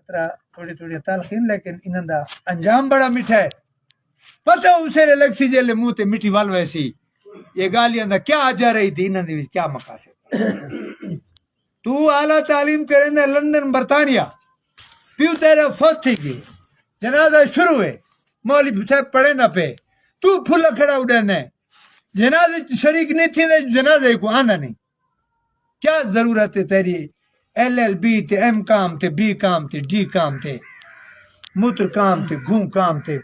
تھوڑی تھوڑی تلخین لیکن انہاں دا انجام بڑا میٹھا ہے. پتہ اسے لگ سی جیلے منہ تے میٹھی ول ویسی یہ گالیاں دا کیا اجا رہی تھی انہاں دے وچ کیا مقاصد. تو اعلیٰ تعلیم کریں لندن برطانیہ پیو تیرا فوت تھی گئی جنازہ شروع ہے مولوی صاحب پڑھے نہ پہ تو پھلا کھڑا اڑانا ہے جنازے شریک نہیں تھی نہ جنازے کو آنا نہیں. کیا ضرورت ہے تیری LLB تے M کام تے B کام تے D کام تے موتر کام تے گھوں کام تے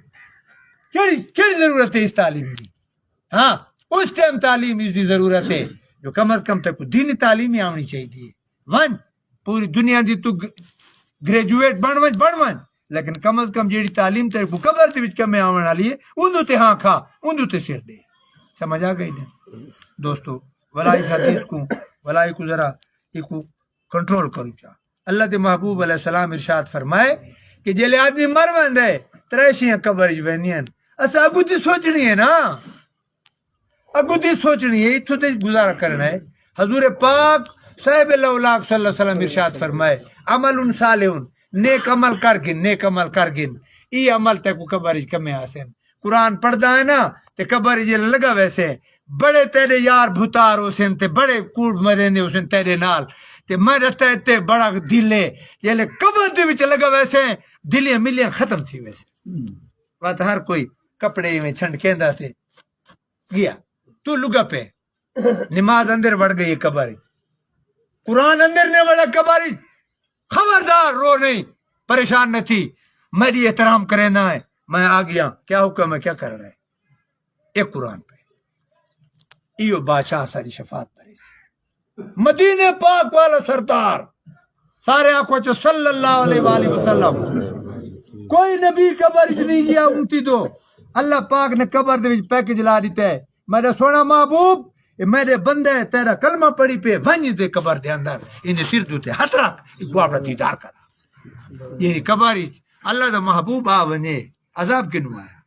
کیڑی ضرورت ہے اس تعلیم کی. ہاں اس ٹائم تعلیم اس کی ضرورت ہے جو کم از کم تک دینی تعلیم ہی آنی چاہیے. ون پوری دنیا دی تو گریجویٹ بن ون لیکن کم از کم جیڑی تعلیم تے کو قبر دے وچ کم آون والی ہے اونوں تے ہاں کھا اونوں تے سر دے. سمجھ آ گئی نا دوستو. ولائی حدیث کو ولائی کو ذرا ایک کنٹرول کرو چا. اللہ دے محبوب علیہ السلام ارشاد فرمائے کہ جیلے آدمی مر ویندا ہے تریشیاں قبر وچ ویندیاں اسا اگوں تے سوچنی ہے نا اگوں تے سوچنی ہے ایتھوں تے گزارا کرنا ہے. حضور پاک صاحب اللہ صلی اللہ علیہ وسلم ارشاد فرمائے عمل صالح نیک عمل کر گن ای عمل تے کو قبر وچ کمے آسن. قرآن پڑھدا ہے نا تے قبر وچ لگا ویسے بڑے تیرے یار بھتار ہوسن تے بڑے کوڑ مرندے ہوسن تیرے نال تے میرے تے بڑا دل ہے جلے قبر دے وچ لگا ویسے دلیاں ملیاں ختم تھی ویسے. بات ہر کوئی کپڑے میں چھنڈ کیندا تے گیا تو لگا پہ نماز اندر وڑ گئی قبر قرآن اندر نے وڑا قبر. خبردار رو نہیں پریشان نہ تھی میری احترام کرے نہ ہے میں آ گیا کیا حکم ہے کیا کر رہا ہے ایک قرآن پہ ایو بادشاہ ساری شفاعت پڑے مدینے پاک والا سردار سارے آنکھوں چ صلی اللہ علیہ وآلہ وسلم کوئی نبی قبر چ نہیں گیا اونتی دو اللہ پاک نے قبر دے وچ پیکج لا دیتا ہے میرا سونا محبوب میرے بندے تیرا کلمہ پڑھی پہ ونج دے قبر دے اندر انہیں سر دوتے ہاتھ رکھ کو اپنا دیدار کرا. یہ قبر اللہ دا محبوب آ ونے عذاب کنو آیا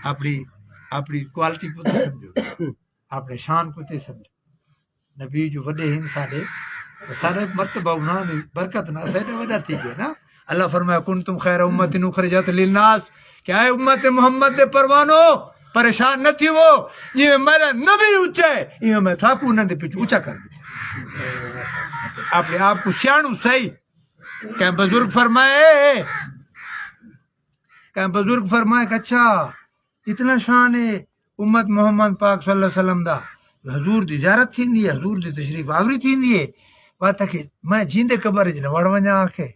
اپنی کوالٹی کو تے سمجھو اپنے شان کو تے سمجھو. نبی جو وڈے ہن سارے مرتبہ انہاں نے برکت نہ سیدے وجہ تھی گئے نا. اللہ فرمایا کنتم خیر امت اخرجت للناس کیا ہے امت محمد دے پروانو پریشان نہ تھی وہ جی میرا نبی اونچا ہے یہ میں تھاکو نہ دے پیچھے اونچا کر دیا اپنے آپ کو سیاڑو صحیح. کہ بزرگ فرمائے کہ اچھا اتنا شان ہے امت محمد پاک صلی اللہ علیہ وسلم دا حضور دی زیارت تھیندی ہے حضور دی تشریف آوری تھیندی ہے بات ہے کہ میں جیندے قبر وچ نہ وڑ ونجاں آکھے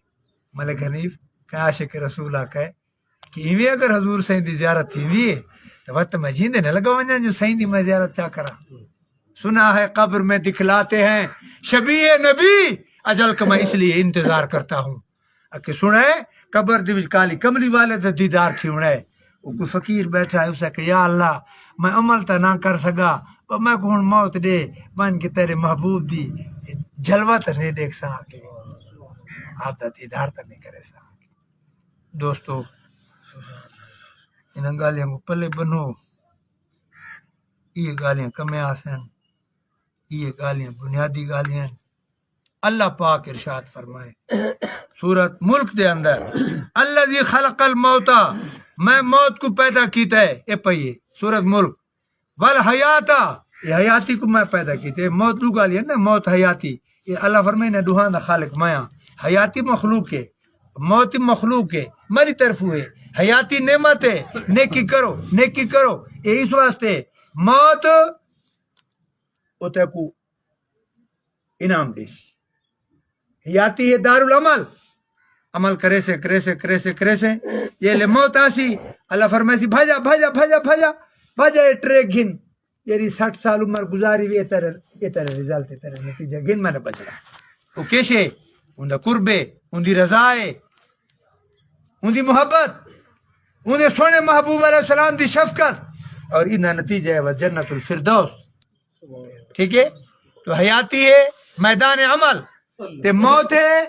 ملک حنیف کہ عاشق رسول آکھے کہ ایویں اگر حضور سائیں دی زیارت تھیندی ہے تو وقت میں جیندے نہ لگا ونجاں جو سائیں دی میں زیارت چا کرا. سنا ہے قبر میں دکھلاتے ہیں شبیہ نبی اجل کا میں اس لیے انتظار کرتا ہوں کہ سنے قبر دی وچ کالی کملی والے دا دیدار تھی ہونا ہے. وہ کوئی فقیر بیٹھا ہے اسے کہ یا اللہ میں عمل تا نہ کر سگا میں کو ہن موت دے من کے تیرے محبوب دی جلوہ تا نہیں دیکھ سکے آپ دا دیدار تا نہیں کرے سکے. دوستو انہاں گالیاں کو پلے بنو یہ گالیاں کمے آسن یہ گالیاں بنیادی گالیاں. اللہ پاک ارشاد فرمائے سورت ملک دے اندر الذی خلق الموتا میں موت کو پیدا کیتا ہے اے پئیے سورت ملک والحیاتا یہ حیاتی کو میں پیدا کیتے موت دو گالیاں نا موت حیاتی یہ اللہ فرمائے نا دوہاں دا خالق میاں حیاتی مخلوق ہے موت مخلوق ہے میری طرف ہوئے حیاتی نعمت ہے نیکی کرو یہ اس واسطے موت اوتے کو انعام دیش حیاتی ہے دار العمل عمل کرے سے یہ لے موت آسی اللہ فرمائے سی بھاجا یہ ٹریک گھن یہ 60 سال عمر گزاری ہوئی تیرے رزلٹ تیرے نتیجہ گھن میں نے بچڑا وہ کیشے ان دا قربے ان دی رضائے ان دی محبت ان دے سونے محبوب علیہ السلام دی شفقت اور انہا نتیجہ ہے وہ جنت الفردوس. ٹھیک ہے تو حیاتی ہے میدان عمل تے موت ہے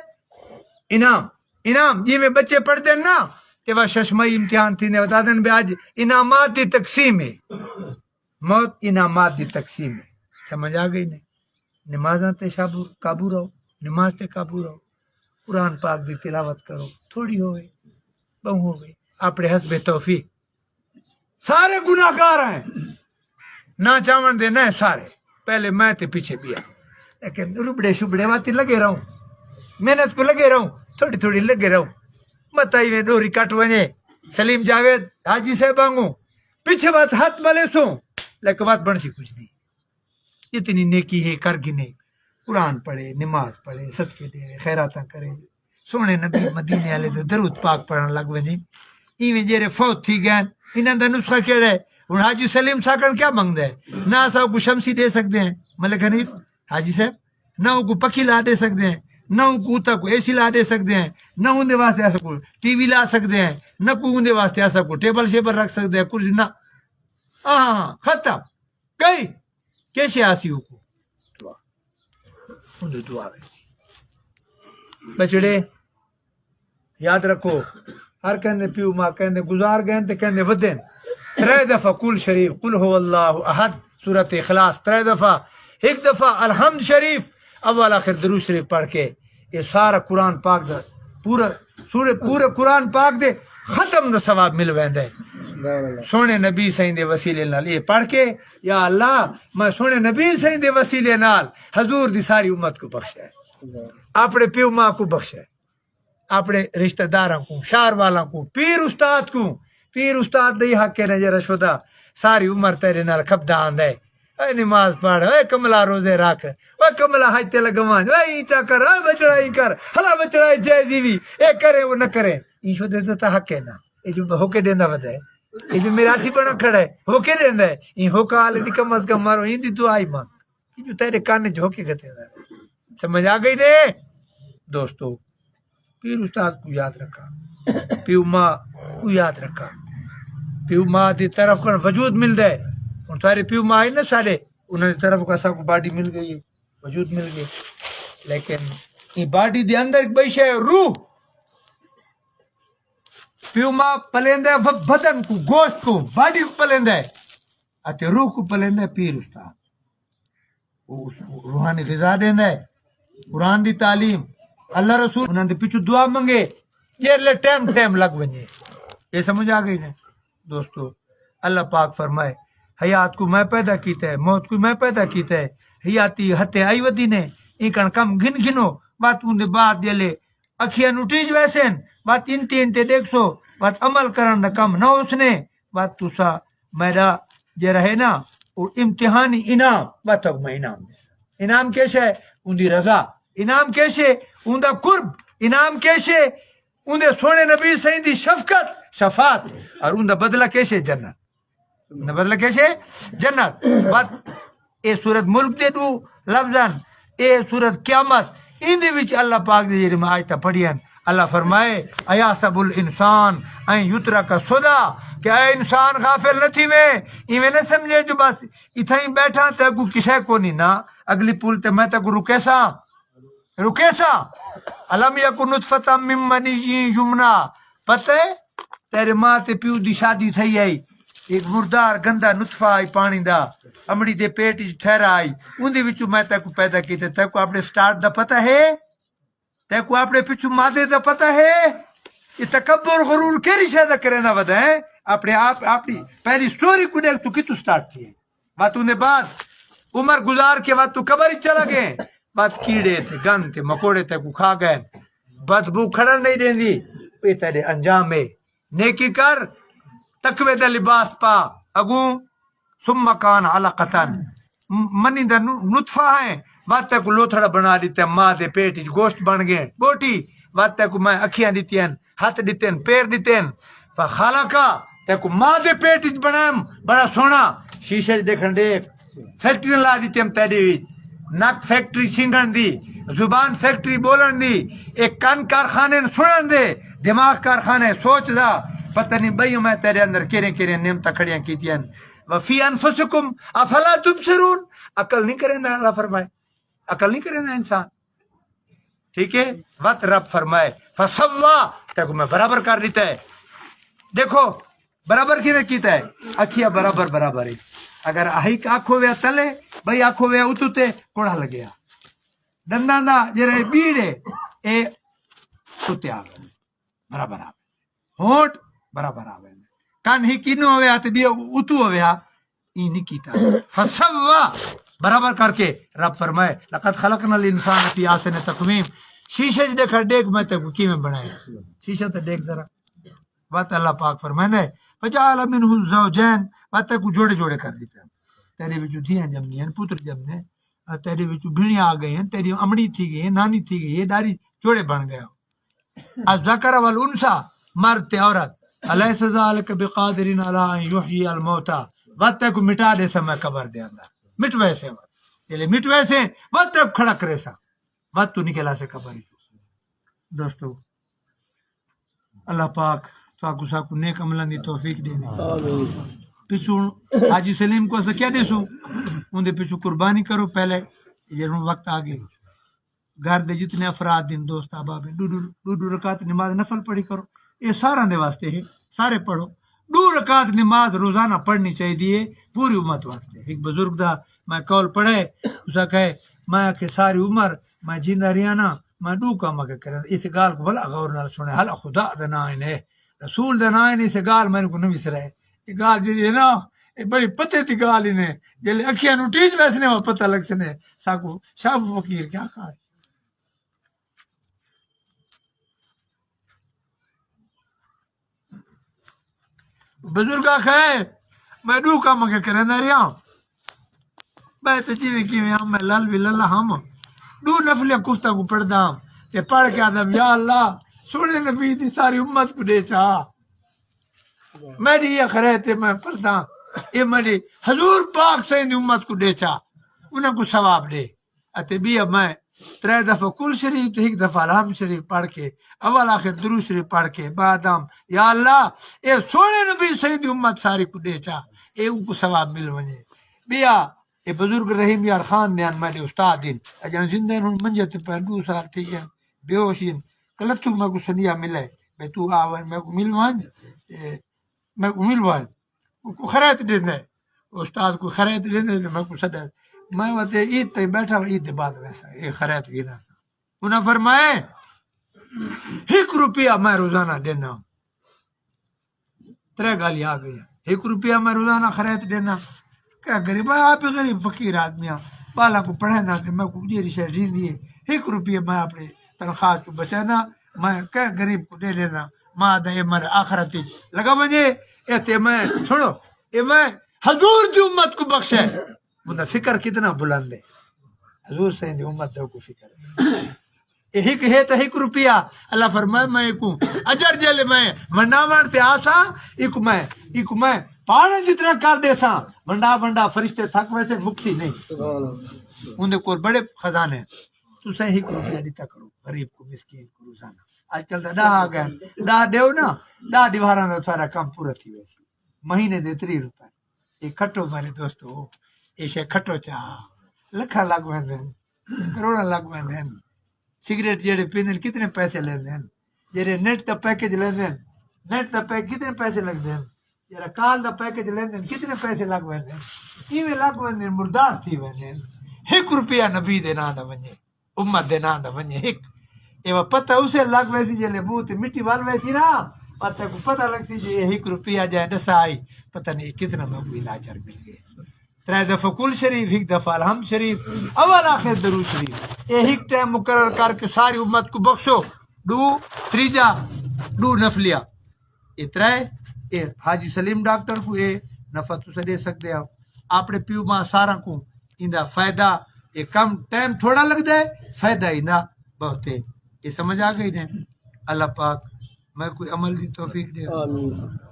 انعام جی میں بچے پڑھتے ہیں نا کہ وہ ششمائی امتحان تھی نے بتا دیں بھی آج انعامات دی تقسیم ہے موت انعامات دی تقسیم ہے. سمجھ آ گئی نہیں نمازاں تے قابو رہو نماز تے قابو رہو قرآن پاک دی تلاوت کرو، تھوڑی ہوئے بہو ہوئے اپنے حسب توفیق. سارے گناہ گار ہیں نہ چاون دے نہ سارے، پہلے میں تے پیچھے بیا، لیکن ربڑے شبڑے واتی لگے رہوں، محنت پہ لگے رہوں، تھوڑی تھوڑی لگے رہوں. متائی میں ڈوری کٹ ونے سلیم جاوید حاجی صاحب آنگوں پیچھے بات ہاتھ ملے سو، لیکن بات بن سی کچھ نہیں. اتنی نیکی ہے کر گنے، قرآن پڑھے، نماز پڑھے، صدقے دے، خیراتاں کرے، سونے نبی مدینے والے دے درود پاک پڑھن لگ ونے. ایویں جیرے فوت تھی گئے انہاں دا نسخہ کیڑا ہے؟ ہن حاجی سلیم ساکن کیا منگدا ہے؟ نہ اساں کو شمسی دے سکتے ہیں ملک حنیف حاجی صاحب، نہ ان کو پکھی لا دے سکتے ہیں، نہ ان کو اتھا کو اے سی لا دے سکتے ہیں، نہ ان دے واسطے ایسا کو ٹی وی لا سکتے ہیں، نہ کو ان دے واسطے ایسا کو ٹیبل شیبل رکھ سکتے ہیں کچھ نہ. ہاں ختم کئی کیسے آسی ہو کو دعا ان دے دعا ہے. بچڑے یاد رکھو، ہر کہندے پیو ماں کہندے گزار گئے تے کہندے ودین 3 دفعہ کل شریف، قل هو اللہ احد، سورۃ اخلاص 3 دفعہ، 1 دفعہ الحمد شریف اول آخر درود شریف پڑھ کے یہ سارا قرآن پاک دا پورے قرآن پاک دے ختم دا ثواب مل ویندا ہے. سونے نبی سائیں دے وسیلے نال یہ پڑھ کے یا اللہ میں سونے نبی سائیں دے وسیلے نال حضور دی ساری امت کو بخشا ہے، اپنے پیو ماں کو بخشا ہے، اپنے رشتہ داراں کو، شہر والاں کو، پیر استاد کو. پیر استاد دے حق کے نظر شدہ ساری عمر تیرے نال کھپدا آندا ہے. اے نماز پڑھ، اے کملا روزے رکھ، اے کملا حج تے لگوان، اے اینچا کر، اے بچڑا ای کر، ہلا بچڑا جائزی وی اے کرے وہ نہ کرے. ای شو دے تے حق ہے نا، اے جو ہو کے دیندا ودا ہے، اے جو میرا سی بنا کھڑا ہے ہو کے دیندا ہے. ای ہو کال دی کم از کم مارو این دی دعا ہی مانگ جو تیرے کان جو کے کہتے ہیں. سمجھ آ گئی نے دوستو؟ پیر استاد کو یاد رکھا، پیو ماں کو یاد رکھا، پیو ماں دی طرف کا وجود مل دے. ہن سارے پیو ماں ہی نا سارے انہاں دی طرف کا سب کو باڈی مل گئی، وجود مل گئی، لیکن یہ باڈی دے اندر ایک بئی شے روح. پیو ماں پلیندا ہے بدن کو، گوشت کو، باڈی کو پلیندا ہے، اتے روح کو پلیندا ہے پیر استاد. وہ روحانی غذا دیندا ہے، قرآن دی تعلیم، اللہ رسول انہاں دے پیچھے دعا منگے، یہ لے ٹائم لگ ونجے. یہ سمجھ آ گئی نا دوستو؟ اللہ پاک فرمائے حیات کو میں پیدا کیتا ہے، موت کو میں پیدا کیتا ہے، حیاتی ہتے آئی ودی نے ایکن کم گنو بات اندے بعد دلے اکھیاں نٹیج ویسن بات انتے دیکھ سو بات عمل کرن دا کم نہ اس نے بات تسا میرا جے رہے نا وہ امتحانی انعام بات میں انعام دے. انعام کیسے ہے؟ اندی رضا. انعام کیسے؟ اندہ قرب. انعام کیسے؟ اندے سونے نبی سائیں دی شفقت شفاعت. اور اندہ بدلہ کیسے؟ جنت. اندہ بدلہ کیسے؟ جنت. بات اے صورت ملک دے دو لفظاً، اے صورت قیامت ان دے وچ اللہ پاک دے جڑے میں آیتاں پڑھیاں اللہ فرمائے ایاسب الانسان این یترک سدا کہ اے انسان غافل نہ تھی میں ایویں نہ سمجھے جو بس اتھا ہی بیٹھا تے کو کسے کو نہیں نا اگلی پول تے میں تے کو رکے سا علم یکن نطفۃ من منی یمنا. پتہ ہے تیرے ماں تے پیو دی شادی تھی آئی، ایک مردار گندا نطفہ آئی پانی دا امڑی دے پیٹ وچ ٹھہرا آئی، ان دے وچوں میں تے کو پیدا کیتے. تے کو اپنے سٹارٹ دا پتہ ہے؟ تے کو اپنے پیچھو مادے دا پتہ ہے؟ یہ تکبر غرور کیری شے دا کرنا ودا ہے؟ اپنے آپ اپنی پہلی سٹوری کو دیکھ تو کتوں سٹارٹ تھی ہے. بات نے بعد عمر گزار کے بعد تو قبر ہی چلا گئے، بات کیڑے تھے گند تھے مکوڑے تے کو کھا گئے، بدبو کھڑا نہیں دیندی. یہ تیرے انجام ہے. نیکی کر، تقوی دا لباس پا، اگوں ثم کان علقتن منی دا نطفہ ہے، بات تے کو لوتھڑا بنا دیتے ماں دے پیٹ گوشت بن گئے بوٹی. بات تے کو میں اکھیاں دیتیں، ہاتھ دیتیں، پیر دیتیں. فخلقا تے کو ماں دے پیٹ بنام بڑا سونا شیشے دیکھن دے فیکٹری لا دیتیں تیری نک فیکٹری سنگن دی، زبان فیکٹری بولن دی، ایک کان کارخانے سنن دے، دماغ کارخانے سوچ دا. پتہ نہیں بھئی میں تیرے اندر کیرے نعمتاں کھڑیاں کیتیاں. وفی انفسکم افلا تبصرون. عقل نہیں کرے نا اللہ فرمائے، عقل نہیں کرے نا انسان. ٹھیک ہے وقت رب فرمائے فسوا تے کو میں برابر کر دیتا ہے. دیکھو برابر کیویں کیتا ہے؟ اکھیاں برابر ہے. اگر آہی آنکھو ویا تلے بھئی آنکھو ویا اتوتے کوڑا لگیا. دنداں دا جڑے بیڑے اے کتے آ گئے برابر آ گئے ہونٹ برابر آ گئے کان ہی کینو ہویا تے بیا اتو ہویا ای نہیں کیتا فسوا برابر کر کے رب فرمائے لقد خلقنا الانسان فی احسن تقویم شیشے چ دیکھ دیکھ میں تے کی میں بنایا شیشہ تے دیکھ ذرا بات اللہ پاک فرمائے فجعل منه الزوجین بات کو جوڑے جوڑے کر دیتا تیرے وچ دھیاں جمنی ہیں پتر جمنے تیرے وچ بھیڑیاں آ گئی ہیں تیری امڑی تھی گئی ہے نانی تھی گئی ہے داری جوڑے بن گیا الذکر والانثى مرد تے عورت الیس ذلک بقادر علی ان یحیی الموتى وقت کو مٹا دے سا میں قبر دے اندر مٹ ویسے یہ مٹ ویسے وقت کھڑا کرے سا وقت تو نکلا سے قبر دوستو اللہ پاک ساکو ساکو نیک عملان دی توفیق دے پیچھو حاجی سلیم کو اسا کیا دے سو ان دے پیچھو قربانی کرو پہلے یہ وقت آگے گھر دے جتنے افراد دن دوست احباب دو رکعت نماز نفل پڑھی کرو یہ سارا دے واسطے ہے سارے پڑھو 2 رکعت نماز روزانہ پڑھنی چاہیے پوری امت واسطے ایک بزرگ دا میں قول پڑھے اسا کہے میں کہ ساری عمر میں جیندہ رہیا نا میں 2 کام کے کرے اس گال کو بھلا غور نال سنے حل خدا دا نام ہے رسول دا نام ہے اس گال میں کو نہیں وسرے یہ گال جی ہے نا یہ بڑی پتے تی گال ہی نے جلے اکھیاں نو ٹیچ ویسنے وہ پتہ لگ سنے ساکو شاہ فقیر کیا کہا بزرگ آخر میں 2 کام کے کریں رہا میں تو جی کی میں لال بھی للہ ہم 2 نفلیاں کفتہ کو پڑھدا تے پڑھ کے آدم یا اللہ سونے نبی دی ساری امت کو دے چاہ میری یہ خرے تے میں پڑھدا یہ میری حضور پاک سے امت کو دے چاہ انہیں کو ثواب دے اتے بھی اب میں 3 دفعہ کل شریف تو 1 دفعہ الحمد شریف پڑھ کے اول آخر درود شریف پڑھ کے بعدم یا اللہ اے سونے نبی سید امت ساری کو دے چاہ اے ان کو ثواب مل ونے بیا اے بزرگ رحیم یار خان دیان میرے استاد دین اجان زندہ ہن منجت پر 2 سال تھی گیا بے ہوشین کلتو میں کو سنیا ملے بے تو آون میں کو ملوان میں کو ملوان کو خیرات دینے استاد کو خیرات دینے میں کو صدا میں وتے عید تے بیٹھا عید دے بعد ویسا یہ خیرات گنا سا انہاں فرمائے 1 روپیہ میں روزانہ دینا 3 گالی آ گئی 1 روپیہ میں روزانہ خیرات دینا کیا غریب آپ غریب فقیر آدمی بالا کو پڑھنا تے میں کو جیری شہر دی 1 روپیہ میں اپنے تنخواہ کو بچانا میں کیا غریب کو دے دینا ماں دے مر آخرت لگا مجھے اے تے میں سنو اے میں حضور دی امت کو بخشے مجھے فکر کتنا بلند ہے حضور سے امت کو فکر ایک ہے تو 1 روپیہ اللہ فرمائے میں کو اجر جل میں منڈا مارتے آسا ایک میں پاڑن جتنا کر دے سا منڈا فرشتے تھک ویسے مکتی نہیں ان کو بڑے خزانے تو سے 1 روپیہ دیتا کرو غریب کو مسکین کو روزانہ آج کل تو 10 آ گئے 10 دیو نا 10 دیوارا میں سارا کام پورا تھی ویسے مہینے دے 3 روپے یہ کھٹو میرے دوستو ایسے کھٹو چاہ لکھا لگ ویندن کروڑا لگ ویندن سگریٹ جڑے پیندن کتنے پیسے لیندن جڑے نیٹ دا پیکج لیندن نیٹ دا پیک کتنے پیسے لگ دین جڑا کال دا پیکج لیندن کتنے پیسے لگ ویندن ایویں لگ ویندن مردار تھی ویندن 1 روپیہ نبی دے نام دا ونجے امت دے نام دا ونجے 1 ایوا پتہ اسے لگ ویسی جلے منہ تے مٹی وال ویسی نا پتہ کو پتہ لگتی جی 1 روپیہ جائے دسا آئی پتہ نہیں کتنا میں کوئی لاجر مل گئے 3 دفعہ کل شریف 1 دفعہ الحمد شریف اول آخر درود شریف یہ 1 ٹائم مقرر کر کے ساری امت کو بخشو 2 نفلیہ یہ 3 یہ حاجی سلیم ڈاکٹر کو یہ نفع تو دے سکتے ہو اپنے پیو ماں سارا کو اندا فائدہ یہ کم ٹائم تھوڑا لگ دے فائدہ اندا بہت ہے یہ سمجھ آ گئی نے اللہ پاک میں کوئی عمل دی توفیق دے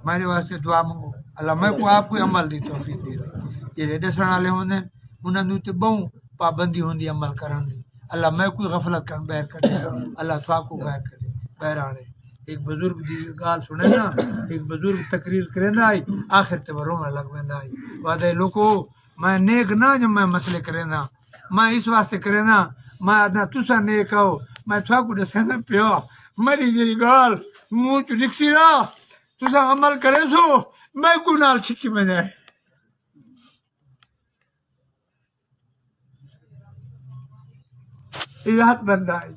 میرے واسطے دعا مانگو اللہ میں کو آپ کوئی عمل دی توفیق دے جڑے دسن والے ہوندے انہاں نوں تے بہوں پابندی ہوندی عمل کرن دی اللہ میں کوئی غفلت کرن بہر کر اللہ تھا کو بہر کر بہرانے ایک بزرگ دی گال سنے نا ایک بزرگ تقریر کرے نا آخر تے رونا لگ ویندا وعدے لوکو میں نیک نہ جو میں مسئلے کرے نا میں اس واسطے کرے نا میں ادنا تسا نیک ہو میں تھا کو دسنا پیو میری جی گال منہ چ نکسی نا تسا عمل کرے سو میں کو نال چھکی میں جائے یہ ہاتھ بندہ ہے